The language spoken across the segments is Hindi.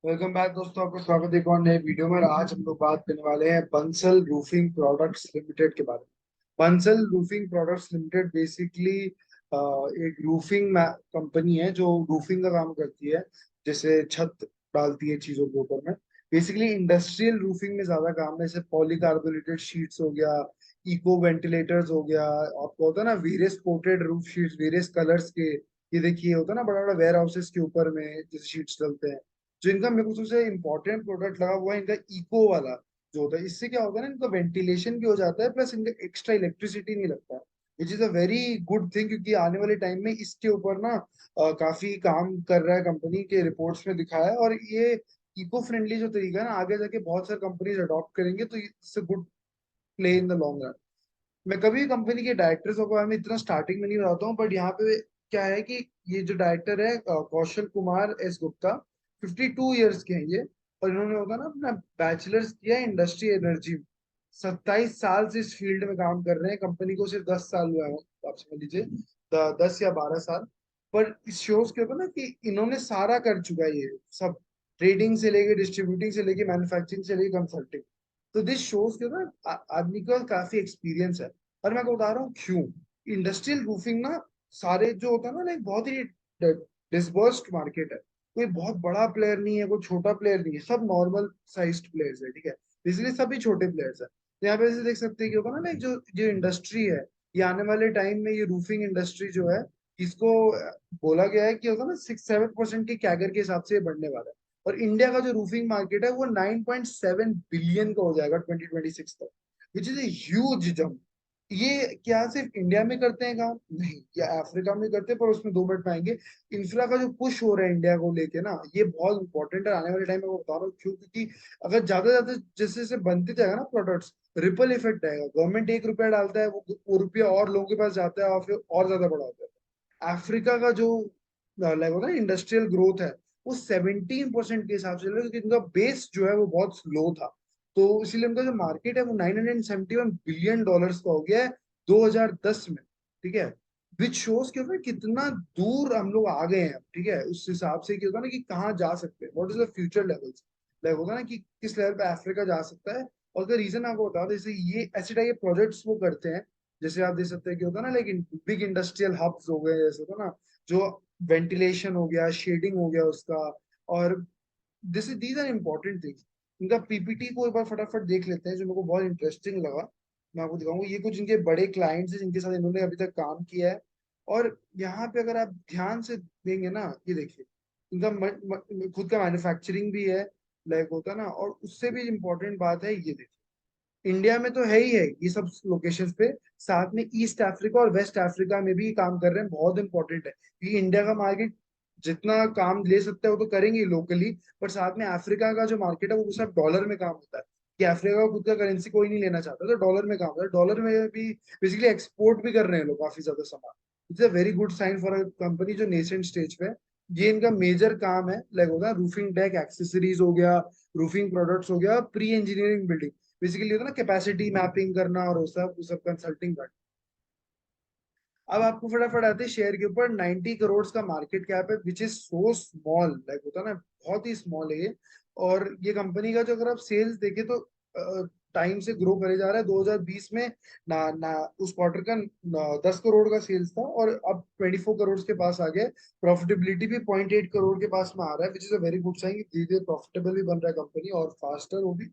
वेलकम बैक दोस्तों, आपका स्वागत है एक और नए वीडियो में। और आज हम लोग बात करने वाले हैं बंसल रूफिंग प्रोडक्ट्स लिमिटेड के बारे में। Bansal roofing products limited basically एक रूफिंग कंपनी है जो रूफिंग का काम करती है, जैसे छत डालती है चीजों के ऊपर में। बेसिकली इंडस्ट्रियल रूफिंग में ज्यादा काम है, जैसे पॉलीकार्बोनेटेड शीट्स हो गया, इको वेंटिलेटर्स हो गया। आपको होता है ना various coated roof sheets, various colours के। ये देखिए होता है ना बड़ा बड़ा वेयर हाउसेस के ऊपर में जैसे शीट्स डलते हैं। जो इनका मेरे को सबसे इम्पोर्टेंट प्रोडक्ट लगा हुआ है इनका इको वाला जो होता है। इससे क्या होता है ना, इनका वेंटिलेशन भी हो जाता है, प्लस इनका एक्स्ट्रा इलेक्ट्रिसिटी नहीं लगता है, which is a very good thing. क्योंकि आने वाले टाइम में इसके ऊपर ना काफी काम कर रहा है, कंपनी के रिपोर्ट्स में दिखाया है। और ये इको फ्रेंडली जो तरीका है ना, आगे जाके बहुत सारे कंपनीज अडॉप्ट करेंगे, तो it's a good play in the long run. मैं कभी कंपनी के डायरेक्टर्स के बारे में इतना स्टार्टिंग में नहीं बताता हूँ, बट यहाँ पे क्या है कि ये जो डायरेक्टर है कौशल कुमार एस गुप्ता, 52 ईयर्स के हैं ये। और इन्होंने होगा ना अपना बैचलर्स किया है इंडस्ट्री एनर्जी में। 27 साल से इस फील्ड में काम कर रहे हैं, कंपनी को सिर्फ 10 साल हुआ है, आप समझ लीजिए 10 या 12 साल। पर इस शोज के ऊपर ना कि इन्होंने सारा कर चुका है ये सब, ट्रेडिंग से लेके डिस्ट्रीब्यूटिंग से लेके मैन्युफैक्चरिंग से लेके कंसल्टिंग। तो दिस शोज के ना आदमी का काफी एक्सपीरियंस है। और मैं आपको बता रहा हूँ क्यों। इंडस्ट्रियल रूफिंग ना सारे जो होता है ना लाइक बहुत ही डिस्बर्स्ड मार्केट है। कोई बहुत बड़ा प्लेयर नहीं है, कोई छोटा प्लेयर नहीं है, सब नॉर्मल साइज्ड प्लेयर्स है, ठीक है। बेसिकली सभी छोटे प्लेयर्स है। तो यहाँ पे ऐसे देख सकते हैं कि होगा ना लाइक जो जो इंडस्ट्री है, ये आने वाले टाइम में ये रूफिंग इंडस्ट्री जो है, इसको बोला गया है कि होगा ना 6-7% की कैगर के हिसाब से ये बढ़ने वाला है। और इंडिया का जो रूफिंग मार्केट है वो 9.7 बिलियन का हो जाएगा 2026 तक, which is a huge jump. ये क्या सिर्फ इंडिया में करते हैं काम? नहीं, या अफ्रीका में करते हैं, पर उसमें 2 मिनट में आएंगे। इंफ्रा का जो पुश हो रहा है इंडिया को लेके ना, ये बहुत इंपॉर्टेंट है आने वाले टाइम में। मैं बता रहा हूँ क्यों, क्योंकि अगर ज्यादा ज्यादा जैसे जैसे बनते जाएगा ना प्रोडक्ट्स, रिपल इफेक्ट आएगा। गवर्नमेंट 1 रुपया डालता है, वो रुपया और लोगों के पास जाता है, और फिर और ज्यादा बड़ा होता है। अफ्रीका का जो लाइक होता है इंडस्ट्रियल ग्रोथ है, वो 17% के हिसाब से चल रहा है, क्योंकि इनका बेस जो है वो बहुत स्लो था। तो इसीलिए उनका जो मार्केट है वो $971 बिलियन का हो गया है 2010 में, ठीक है। विच शोज के ऊपर कितना दूर हम लोग आ गए हैं अब, ठीक है। उस हिसाब से क्या होता है ना कि कहाँ जा सकते हैं, what is the future levels, like होता है ना कि किस लेवल पे अफ्रीका जा सकता है। और उसका रीजन आपको बता दें, जैसे ये ऐसे टाइप के प्रोजेक्ट्स वो करते हैं, जैसे आप देख सकते हैं कि होता है ना लेकिन बिग इंडस्ट्रियल हब्स हो गए, जैसे होता है ना जो वेंटिलेशन हो गया, शेडिंग हो गया उसका। और this is these are important things. इनका पीपीटी को एक बार फटाफट देख लेते हैं, जो मेरे को बहुत इंटरेस्टिंग लगा। मैं आपको दिखाऊंगा, ये कुछ इनके बड़े क्लाइंट्स हैं जिनके साथ इन्होंने अभी तक काम किया है। और यहाँ पे अगर आप ध्यान से देंगे ना, ये देखिए इनका खुद का मैन्युफैक्चरिंग भी है, लाइक होता है ना। और उससे भी इम्पोर्टेंट बात है, ये देखिए इंडिया में तो है ही है ये सब लोकेशंस पे, साथ में ईस्ट अफ्रीका और वेस्ट अफ्रीका में भी काम कर रहे हैं, बहुत इंपॉर्टेंट है। क्योंकि इंडिया का मार्केट जितना काम ले सकता है वो तो करेंगे लोकली, पर साथ में अफ्रीका का जो मार्केट है वो सब डॉलर में काम होता है। कि अफ्रीका का खुद का करेंसी कोई नहीं लेना चाहता, तो डॉलर में काम होता है। डॉलर में भी बेसिकली एक्सपोर्ट भी कर रहे हैं लोग काफी ज्यादा सामान। It's a very good sign for a company जो नेसेंट स्टेज पे है। ये इनका मेजर काम है, लाइक होगा रूफिंग डेक एक्सेसरीज हो गया, रूफिंग प्रोडक्ट्स हो गया, प्री इंजीनियरिंग बिल्डिंग, बेसिकली होता है ना कैपेसिटी मैपिंग करना, और वो सब कंसल्टिंग करना। अब आपको फटाफट आते हैं शेयर के ऊपर। 90 करोड़ का मार्केट कैप है, which is so small, like होता है ना बहुत ही स्मॉल है ये। और ये कंपनी का जो अगर आप सेल्स देखें तो टाइम से ग्रो करे जा रहा है। 2020 में ना ना उस क्वार्टर का 10 करोड़ का सेल्स था, और अब 24 करोड़ के पास आ गया। प्रॉफिटेबिलिटी भी 0.8 करोड़ के पास में आ रहा है, which is a very good sign. धीरे धीरे प्रॉफिटेबल भी बन रहा है कंपनी, और फास्टर वो भी।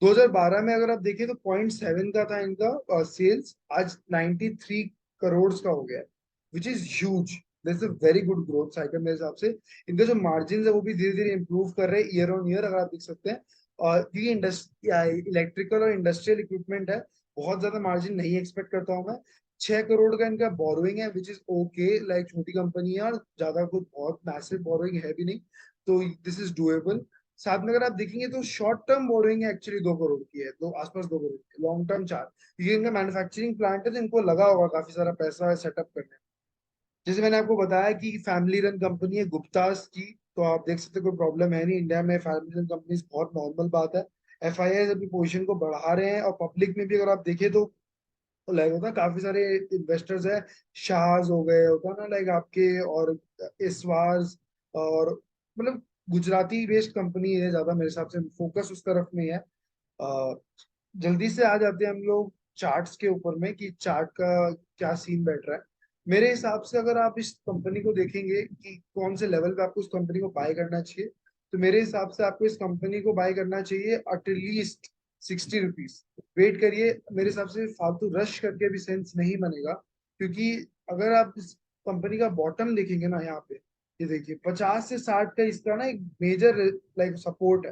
2012 में अगर आप देखें तो 0.7 का था इनका सेल्स, आज 93 करोड़ का हो गया है, which is huge. That's a very good growth cycle मेरे हिसाब से। इनका जो मार्जिन है वो भी धीरे धीरे इंप्रूव कर रहे हैं ईयर ऑन ईयर, अगर आप देख सकते हैं। और क्योंकि इलेक्ट्रिकल और इंडस्ट्रियल इक्विपमेंट है, बहुत ज्यादा मार्जिन नहीं एक्सपेक्ट करता हूँ मैं। 6 करोड़ का इनका बोरोइंग है, विच इज ओके, लाइक छोटी कंपनी है, और ज्यादा कुछ बहुत मैसिव बोरोइंग है भी नहीं, तो दिस इज डुएबल। साथ में अगर आप देखेंगे तो short term borrowing actually 2 crore की है, दो आसपास 2 करोड़ की, लॉन्ग टर्म 4। ये इनका मैन्युफैक्चरिंग प्लांट है, तो इनको लगा होगा काफी सारा पैसा सेटअप करने में। जैसे मैंने आपको बताया कि फैमिली रन कंपनी है गुप्तास की, तो आप देख सकते हो कोई प्रॉब्लम है नहीं। इंडिया में फैमिली रन कंपनी बहुत नॉर्मल बात है। एफआईआई अपनी पोजीशन को बढ़ा रहे हैं, और पब्लिक में भी अगर आप देखें तो लाइक होता है काफी सारे इन्वेस्टर्स है। शाहज हो गए, होता है ना लाइक आपके, और इसवाज, और मतलब गुजराती बेस्ड कंपनी है, ज्यादा मेरे हिसाब से फोकस उस तरफ में है। अ, जल्दी से आ जाते हैं हम लोग चार्ट्स के ऊपर में कि चार्ट का क्या सीन बैठ रहा है। मेरे हिसाब से अगर आप इस कंपनी को देखेंगे कि कौन से लेवल पे आपको इस कंपनी को बाय करना चाहिए, तो मेरे हिसाब से आपको इस कंपनी को बाय करना चाहिए एटलीस्ट 60 रुपीज। वेट करिए, मेरे हिसाब से फालतू रश करके भी सेंस नहीं बनेगा, क्योंकि अगर आप इस कंपनी का बॉटम देखेंगे ना यहाँ पे, ये देखिए 50 से 60 का इसका ना एक मेजर लाइक सपोर्ट है।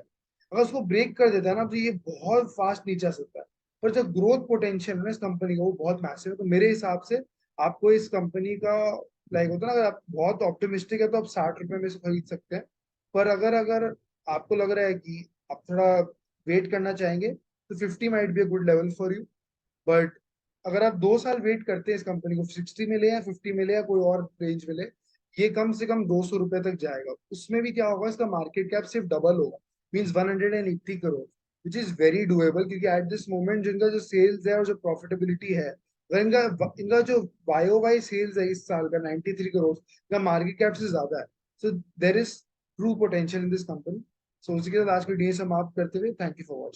अगर उसको ब्रेक कर देता है ना तो ये बहुत फास्ट नीचे आ सकता है। पर जो ग्रोथ पोटेंशियल है ना इस कंपनी का वो बहुत मैसिव है। तो मेरे हिसाब से आपको इस कंपनी का लाइक होता है ना, अगर आप बहुत ऑप्टिमिस्टिक है तो आप 60 रुपए में से खरीद सकते हैं। पर अगर अगर आपको लग रहा है कि आप थोड़ा वेट करना चाहेंगे तो 50 might be a good level for you. But अगर आप 2 साल वेट करते हैं इस कंपनी को, 60 में ले या 50 में ले या कोई और रेंज में ले, ये कम से कम 200 रुपए तक जाएगा। उसमें भी क्या होगा, इसका मार्केट कैप सिर्फ डबल होगा, means 180 crore, which is very doable. क्योंकि एट दिस मोमेंट जिनका जो सेल्स है और जो प्रॉफिटेबिलिटी है, अगर इनका इनका जो वाई वाई सेल्स है इस साल का 93 करोड़, इनका मार्केट कैप से ज्यादा है। So there is true potential in this company. So उसी के साथ आज की वीडियो समाप्त करते हुए, थैंक यू फॉर वॉचिंग।